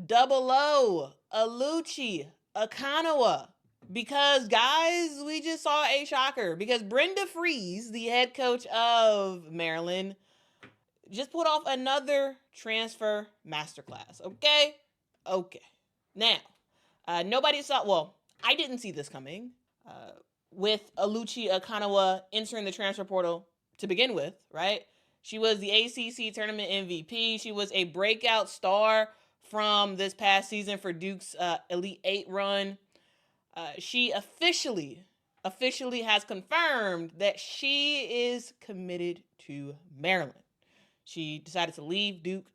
Double O, Oluchi, Okananwa. Because, guys, we just saw a shocker. Because Brenda Frese, the head coach of Maryland, just put off another transfer masterclass. Okay? Okay. Now, nobody saw, well, I didn't see this coming. With Oluchi Okananwa entering the transfer portal to begin with, right? She was the ACC Tournament MVP. She was a breakout star from this past season for Duke's Elite Eight run. She officially has confirmed that she is committed to Maryland. She decided to leave Duke,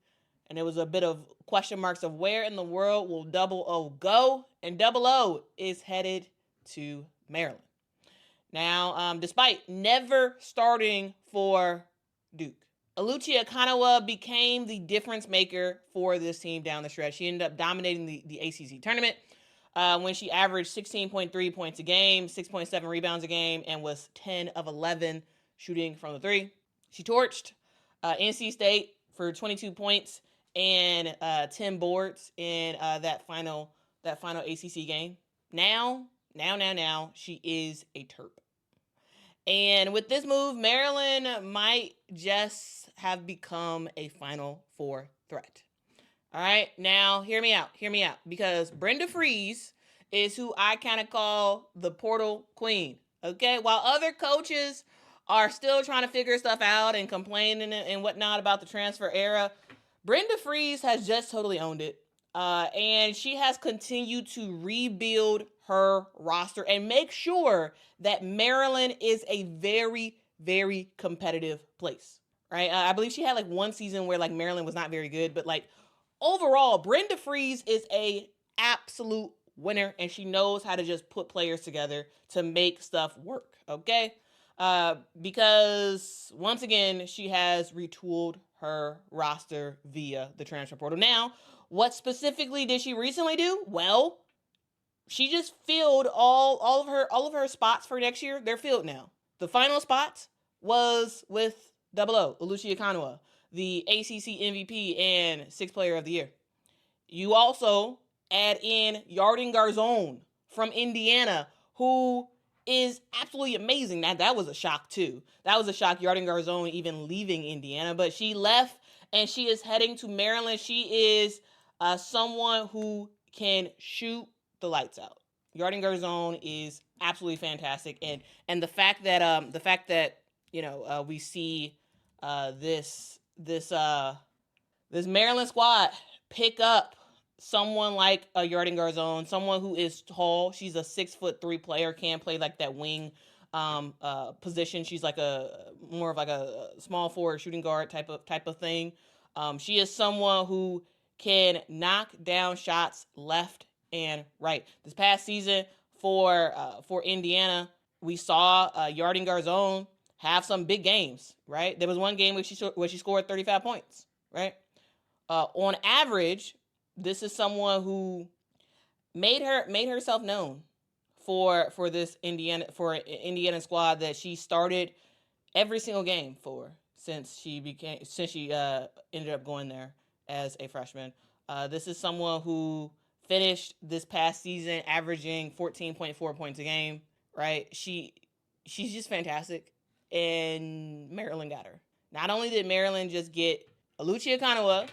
and there was a bit of question marks of where in the world will Double O go, and Double O is headed to Maryland. Now, despite never starting for Duke, Oluchi Okananwa became the difference maker for this team down the stretch. She ended up dominating the ACC tournament when she averaged 16.3 points a game, 6.7 rebounds a game, and was 10 of 11 shooting from the three. She torched NC State for 22 points and 10 boards in that final ACC game. Now, she is a Terp. And with this move, Maryland might just have become a Final Four threat. All right, now hear me out, because Brenda Frese is who I kind of call the portal queen, okay? While other coaches are still trying to figure stuff out and complaining and whatnot about the transfer era, Brenda Frese has just totally owned it. And she has continued to rebuild her roster and make sure that Maryland is a very, very competitive place, right? I believe she had like one season where like Maryland was not very good, but like overall, Brenda Frese is a absolute winner, and she knows how to just put players together to make stuff work, okay? Because once again, she has retooled her roster via the transfer portal. Now, what specifically did she recently do? Well, she just filled all of her spots for next year. They're filled now. The final spot was with Double O, Oluchi Okananwa, the ACC MVP and Sixth Player of the Year. You also add in Yarden Garzon from Indiana, who is absolutely amazing. That was a shock too. That was a shock, Yarden Garzon even leaving Indiana, but she left and she is heading to Maryland. She is someone who can shoot the lights out. Yarden Garzon is absolutely fantastic, and the fact that we see this Maryland squad pick up someone like a Yarden Garzon, someone who is tall. She's a 6'3" player, can play like that wing position. She's like more of like a small forward shooting guard type of thing. She is someone who can knock down shots left and right. This past season for Indiana, we saw Yarden Garzon have some big games, right? There was one game where she scored 35 points, right? On average, this is someone who made herself known for this Indiana squad that she started every single game for since she ended up going there as a freshman. This is someone who finished this past season averaging 14.4 points a game, right? She's just fantastic, and Maryland got her. Not only did Maryland just get Oluchi Okananwa,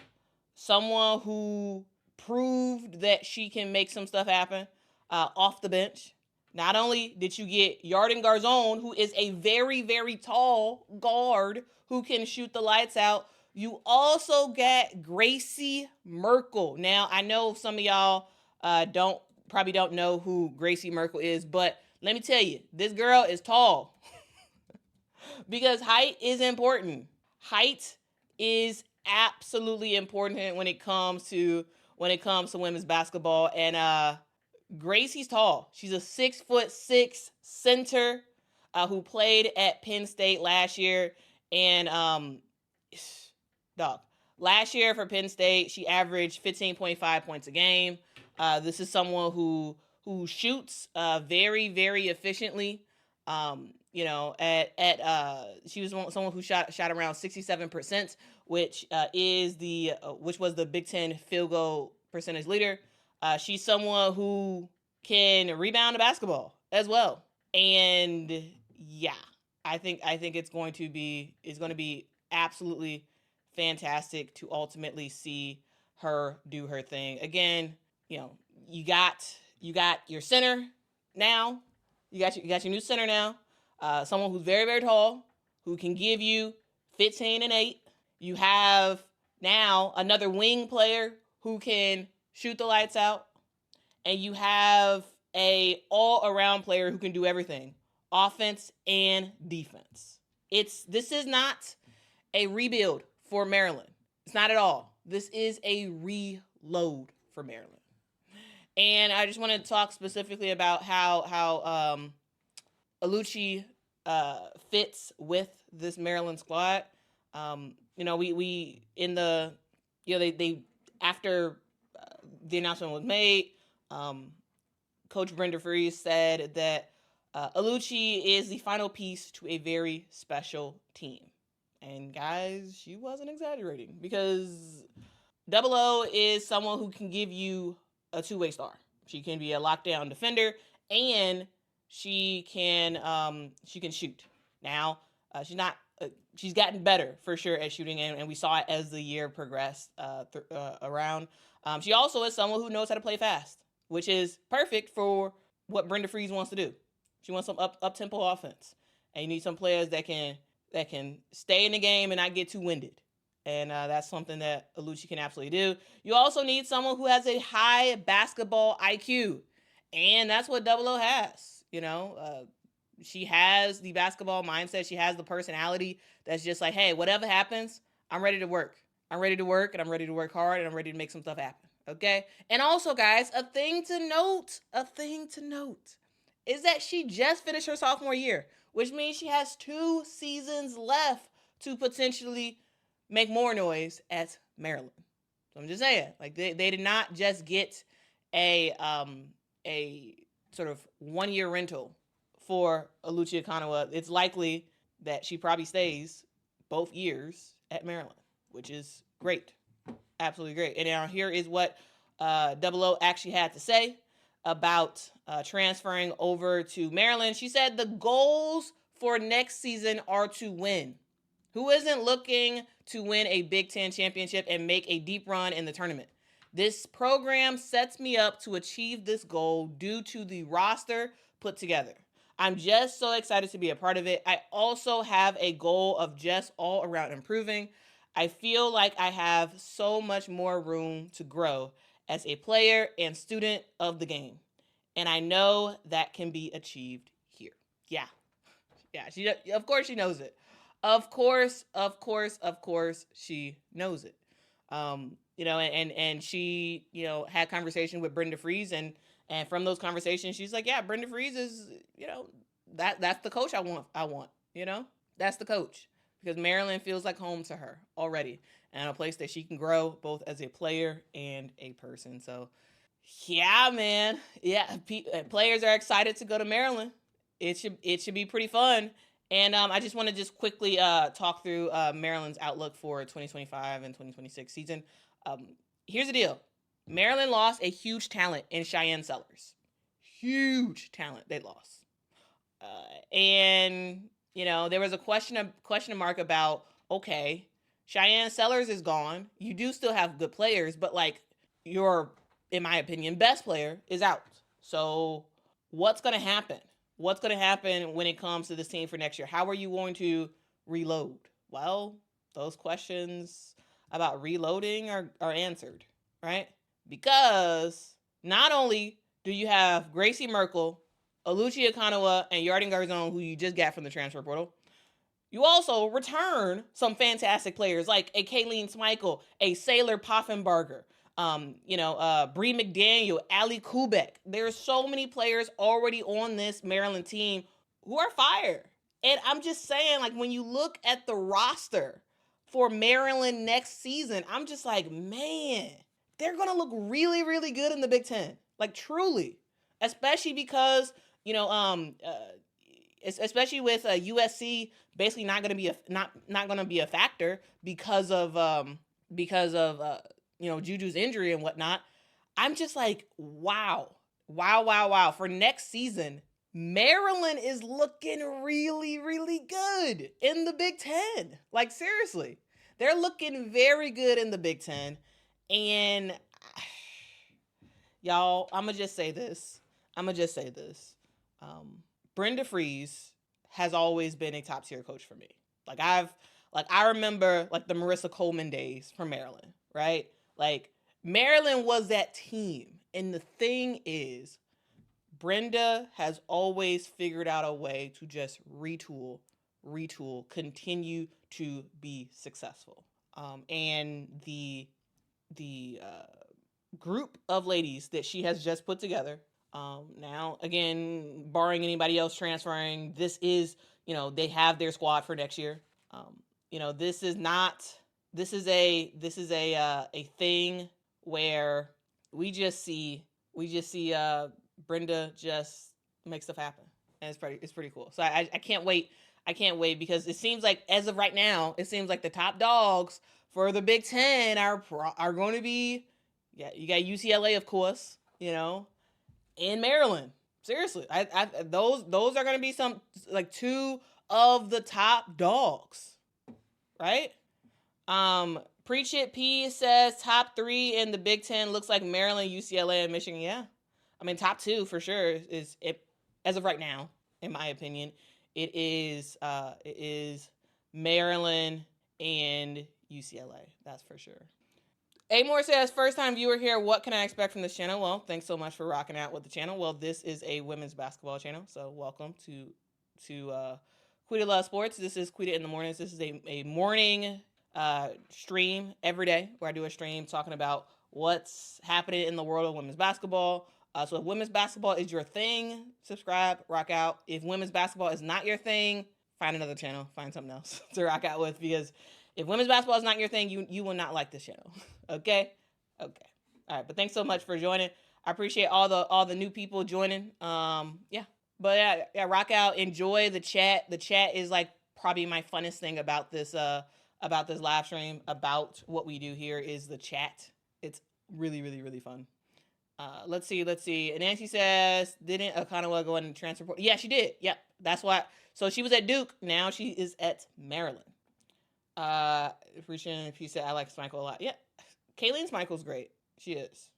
someone who proved that she can make some stuff happen off the bench. Not only did you get Yarden Garzon, who is a very, very tall guard who can shoot the lights out, you also got Gracie Merkle. Now, I know some of y'all probably don't know who Gracie Merkle is, but let me tell you, this girl is tall. Because height is important. Height is absolutely important when it comes to women's basketball. And Gracie's tall. She's a 6'6" center who played at Penn State last year. And last year for Penn State, she averaged 15.5 points a game. This is someone who shoots very, very efficiently. She was someone who shot around 67%, which was the Big Ten field goal percentage leader. She's someone who can rebound the basketball as well. And yeah, I think it's going to be absolutely fantastic to ultimately see her do her thing. Again, you got your center now. You got your new center now. Someone who's very, very tall, who can give you 15 and 8. You have now another wing player who can shoot the lights out. And you have a all-around player who can do everything, offense and defense. This is not a rebuild for Maryland. It's not at all. This is a reload for Maryland. And I just want to talk specifically about how Oluchi fits with this Maryland squad. We in the they after the announcement was made, Coach Brenda Frese said that Oluchi is the final piece to a very special team. And guys, she wasn't exaggerating, because Double O is someone who can give you a two-way star. She can be a lockdown defender, and she can shoot. Now, she's gotten better for sure at shooting, and we saw it as the year progressed around. She also is someone who knows how to play fast, which is perfect for what Brenda Frese wants to do. She wants some up-tempo offense, and you need some players that can stay in the game and not get too winded. And that's something that Oluchi can absolutely do. You also need someone who has a high basketball IQ, and that's what Double O has. She has the basketball mindset. She has the personality that's just like, hey, whatever happens, I'm ready to work. I'm ready to work, and I'm ready to work hard, and I'm ready to make some stuff happen. Okay? And also, guys, a thing to note is that she just finished her sophomore year, which means she has 2 seasons left to potentially make more noise at Maryland. So I'm just saying, like, they did not just get a sort of 1-year rental for Oluchi Okananwa. It's likely that she probably stays both years at Maryland, which is great. Absolutely great. And now here is what Double O actually had to say about transferring over to Maryland. She said the goals for next season are to win. Who isn't looking to win a Big Ten championship and make a deep run in the tournament? This program sets me up to achieve this goal due to the roster put together. I'm just so excited to be a part of it. I also have a goal of just all around improving. I feel like I have so much more room to grow as a player and student of the game. And I know that can be achieved here. Yeah, of course she knows it. Of course, she knows it. And she, had conversation with Brenda Frese, and from those conversations, she's like, yeah, Brenda Frese is, that's the coach I want, that's the coach, because Maryland feels like home to her already, and a place that she can grow both as a player and a person. So yeah, man. Yeah. Players are excited to go to Maryland. It should be pretty fun. And I just want to just quickly talk through Maryland's outlook for 2025 and 2026 season. Here's the deal. Maryland lost a huge talent in Cheyenne Sellers. Huge talent they lost. And, there was a question mark about, okay, Cheyenne Sellers is gone. You do still have good players, but like your, in my opinion, best player is out. So what's going to happen? What's going to happen when it comes to this team for next year? How are you going to reload? Well, those questions about reloading are answered, right? Because not only do you have Gracie Merkle, Oluchi Okananwa, and Yarden Garzon, who you just got from the transfer portal, you also return some fantastic players like a Kayleen Schmeichel, a Sailor Poffenbarger, Bree McDaniel, Ali Kubek. There's so many players already on this Maryland team who are fire. And I'm just saying, like, when you look at the roster for Maryland next season, I'm just like, man, they're going to look really, really good in the Big Ten. Like, truly. Especially because, especially with USC basically not going to be not going to be a factor because of Juju's injury and whatnot. I'm just like, wow. Wow. For next season, Maryland is looking really, really good in the Big Ten. Like, seriously. They're looking very good in the Big Ten. And y'all, I'm going to just say this. Brenda Frese has always been a top tier coach for me. I remember like the Marissa Coleman days from Maryland, right? Like, Maryland was that team. And the thing is, Brenda has always figured out a way to just retool, continue to be successful. And the group of ladies that she has just put together, now, again, barring anybody else transferring, this is, they have their squad for next year. This is a thing where we just see Brenda just make stuff happen, and it's pretty cool. So I can't wait. Because it seems like, as of right now, the top dogs for the Big Ten are going to be, you got UCLA, of course, and Maryland. Seriously, those are going to be some, like, two of the top dogs, right? Preach It P says top 3 in the Big Ten looks like Maryland, UCLA, and Michigan. Yeah, I mean, top 2 for sure is it, as of right now, in my opinion. It is Maryland and UCLA. That's for sure. Amor says, first time viewer here, what can I expect from this channel? Well, thanks so much for rocking out with the channel. Well, this is a women's basketball channel, so welcome to Quita Loves Sports. This is Quita in the Mornings. This is a morning stream every day where I do a stream talking about what's happening in the world of women's basketball. So if women's basketball is your thing, subscribe, rock out. If women's basketball is not your thing, find another channel, find something else to rock out with, because if women's basketball is not your thing, you will not like this channel. Okay. All right, but thanks so much for joining. I appreciate all the new people joining. Yeah. But yeah, rock out. Enjoy the chat. The chat is like probably my funnest thing about this live stream, about what we do here, is the chat. It's really, really, really fun. Let's see. Nancy says, didn't Okananwa go in the transfer portal? Yeah, she did. Yep. That's why. So she was at Duke. Now she is at Maryland. She said, I like Smichael a lot. Yeah. Kayleen Smichael's great. She is.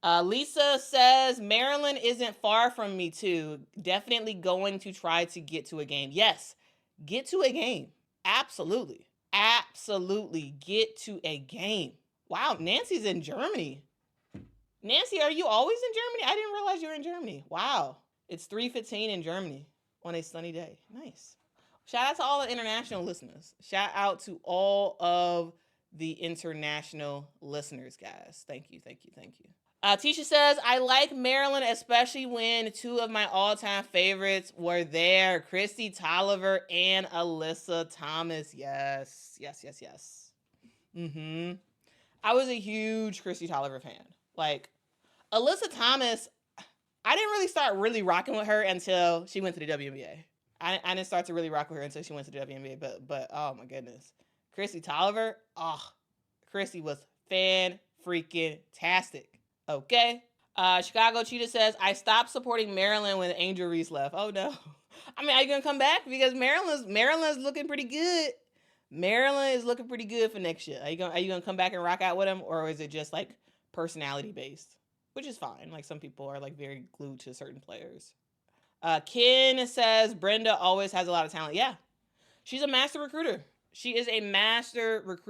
Lisa says, Maryland isn't far from me too. Definitely going to try to get to a game. Yes. Get to a game. Absolutely. Get to a game. Wow. Nancy's in Germany. Nancy, are you always in Germany? I didn't realize you were in Germany. Wow. It's 3:15 in Germany on a sunny day. Nice. Shout out to all the international listeners. Shout out to all of the international listeners, guys. Thank you. Tisha says, I like Maryland, especially when 2 of my all-time favorites were there. Christy Tolliver and Alyssa Thomas. Yes. I was a huge Christy Tolliver fan. Like, Alyssa Thomas, I didn't really start really rocking with her until she went to the WNBA. I didn't start to really rock with her until she went to the WNBA, but oh my goodness. Christy Tolliver, Christy was fan-freaking-tastic. Okay. Chicago Cheetah says, I stopped supporting Maryland when Angel Reese left. Oh no. I mean, are you going to come back? Because Maryland's looking pretty good. Maryland is looking pretty good for next year. Are you going to come back and rock out with them? Or is it just like personality based? Which is fine. Like, some people are like very glued to certain players. Ken says, Brenda always has a lot of talent. Yeah. She's a master recruiter. She is a master recruiter.